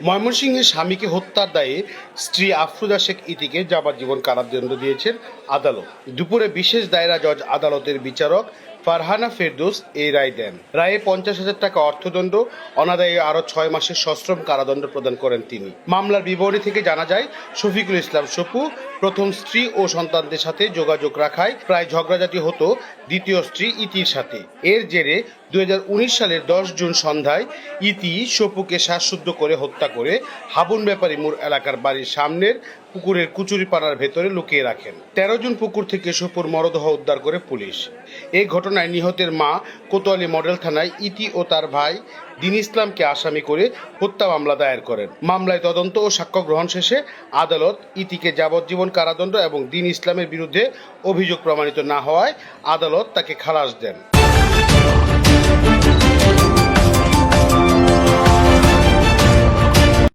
ময়মনসিংহে স্বামীকে হত্যার দায়ে স্ত্রী আফরোজা শেখ ইতিকে যাবজ্জীবন কারাদণ্ড দিয়েছেন আদালত। দুপুরে বিশেষ দায়রা জজ আদালতের বিচারক ফারহানা ফেরদৌস এই রায় দেন। রায়ে 50,000 টাকা অর্থদণ্ড, অনাদায়ী আরও 6 মাসের সশ্রম কারাদণ্ড প্রদান করেন তিনি। মামলার বিবরণী থেকে জানা যায়, শফিকুল ইসলাম সপু প্রথম স্ত্রী ও সন্তানদের সাথে যোগাযোগ রাখায় প্রায় ঝগড়াঝাটি হতো দ্বিতীয় স্ত্রী ইতির সাথে। এর জেরে 2019 সালের 10 জুন সন্ধ্যায় ইতি সপুকে শ্বাসরুদ্ধ করে হত্যা করে হাবুন ব্যাপারী মোড় এলাকার বাড়ির সামনের পুকুরের কুচুরিপানার ভেতরে লুকিয়ে রাখেন। 13 জুন পুকুর থেকে সপুর মরদেহ উদ্ধার করে পুলিশ। এই ঘটনায় নিহতের মা কোতোয়ালি মডেল থানায় ইতি ও তার ভাই দিন ইসলামকে আসামি করে হত্যা মামলা দায়ের করেন। মামলায় তদন্ত ও সাক্ষ্য গ্রহণ শেষে আদালত ইতিকে যাবজ্জীবন কারাদণ্ড এবং দিন ইসলামের বিরুদ্ধে অভিযোগ প্রমাণিত না হওয়ায় আদালত তাকে খালাস দেন।